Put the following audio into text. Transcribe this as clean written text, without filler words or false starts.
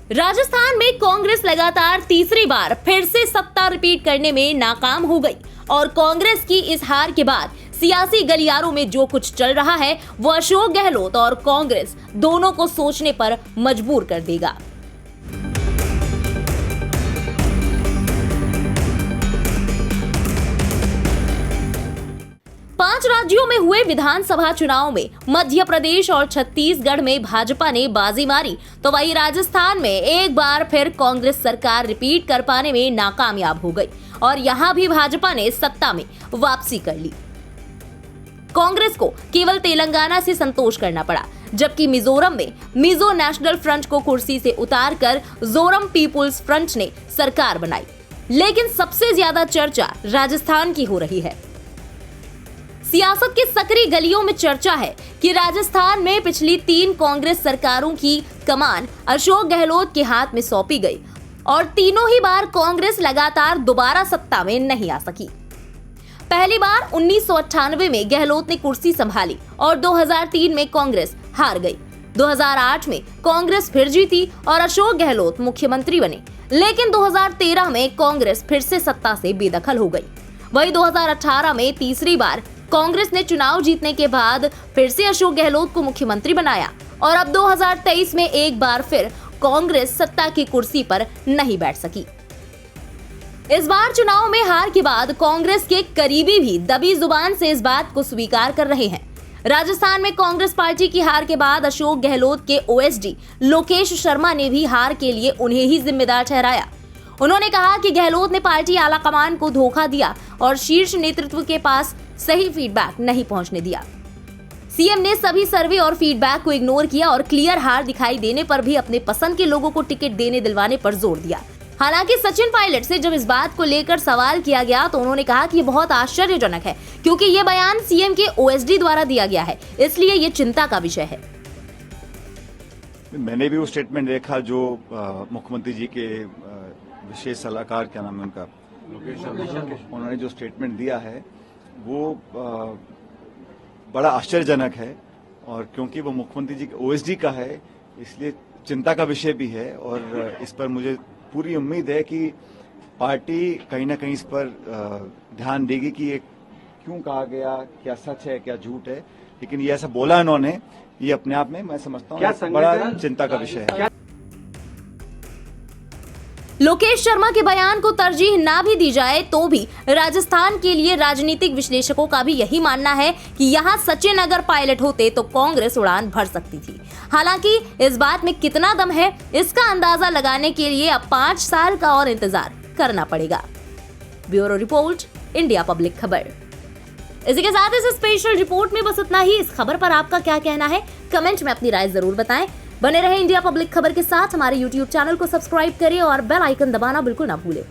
राजस्थान में कांग्रेस लगातार तीसरी बार फिर से सत्ता रिपीट करने में नाकाम हो गई और कांग्रेस की इस हार के बाद सियासी गलियारों में जो कुछ चल रहा है वो अशोक गहलोत और कांग्रेस दोनों को सोचने पर मजबूर कर देगा। पांच राज्यों में हुए विधानसभा चुनाव में मध्य प्रदेश और छत्तीसगढ़ में भाजपा ने बाजी मारी तो वहीं राजस्थान में एक बार फिर कांग्रेस सरकार रिपीट कर पाने में नाकामयाब हो गई और यहां भी भाजपा ने सत्ता में वापसी कर ली। कांग्रेस को केवल तेलंगाना से संतोष करना पड़ा, जबकि मिजोरम में मिजो नेशनल फ्रंट को कुर्सी से उतारकर जोरम पीपुल्स फ्रंट ने सरकार बनाई। लेकिन सबसे ज्यादा चर्चा राजस्थान की हो रही है। सियासत की सकरी गलियों में चर्चा है कि राजस्थान में पिछली 3 कांग्रेस सरकारों की कमान अशोक गहलोत के हाथ में सौंपी गई और तीनों ही बार कांग्रेस लगातार दोबारा सत्ता में नहीं आ सकी। पहली बार 1998 में गहलोत ने कुर्सी संभाली और 2003 में कांग्रेस हार गई। 2008 में कांग्रेस फिर जीती और अशोक गहलोत मुख्यमंत्री बने, लेकिन 2013 में कांग्रेस फिर से सत्ता से बेदखल हो गई। वहीं 2018 में तीसरी बार कांग्रेस ने चुनाव जीतने के बाद फिर से अशोक गहलोत को मुख्यमंत्री बनाया और अब 2023 में एक बार फिर कांग्रेस सत्ता की कुर्सी पर नहीं बैठ सकी। इस बार चुनाव में हार के बाद कांग्रेस के करीबी भी दबी जुबान से इस बात को स्वीकार कर रहे हैं। राजस्थान में कांग्रेस पार्टी की हार के बाद अशोक गहलोत के ओएसडी लोकेश शर्मा ने भी हार के लिए उन्हें ही जिम्मेदार ठहराया। उन्होंने कहा कि गहलोत ने पार्टी आलाकमान को धोखा दिया और शीर्ष नेतृत्व के पास सही फीडबैक नहीं पहुंचने दिया। सीएम ने सभी सर्वे और फीडबैक को इग्नोर किया और क्लियर हार दिखाई देने पर भी अपने पसंद के लोगों को टिकट देने दिलवाने पर जोर दिया। हालांकि सचिन पायलट से जब इस बात को लेकर सवाल किया गया तो उन्होंने कहा कि ये बहुत आश्चर्यजनक है क्योंकि ये बयान सीएम के ओएसडी द्वारा दिया गया है, इसलिए ये चिंता का विषय है। मैंने भी वो स्टेटमेंट देखा जो मुख्यमंत्री जी के विशेष सलाहकार, क्या नाम है उनका, उन्होंने जो स्टेटमेंट दिया है वो बड़ा आश्चर्यजनक है और क्योंकि वो मुख्यमंत्री जी के ओएसडी का है इसलिए चिंता का विषय भी है और इस पर मुझे पूरी उम्मीद है कि पार्टी कहीं ना कहीं इस पर ध्यान देगी कि ये क्यों कहा गया, क्या सच है क्या झूठ है, लेकिन ये ऐसा बोला इन्होंने, ये अपने आप में मैं समझता हूँ बड़ा चिंता का विषय है। लोकेश शर्मा के बयान को तरजीह ना भी दी जाए तो भी राजस्थान के लिए राजनीतिक विश्लेषकों का भी यही मानना है कि यहाँ सचिन अगर पायलट होते तो कांग्रेस उड़ान भर सकती थी। हालांकि इस बात में कितना दम है इसका अंदाजा लगाने के लिए अब 5 साल का और इंतजार करना पड़ेगा। ब्यूरो रिपोर्ट, इंडिया पब्लिक खबर। इसी के साथ इस स्पेशल रिपोर्ट में बस इतना ही। इस खबर पर आपका क्या कहना है कमेंट में अपनी राय जरूर बताएं। बने रहे इंडिया पब्लिक खबर के साथ। हमारे YouTube चैनल को सब्सक्राइब करें और बेल आइकन दबाना बिल्कुल ना भूलें।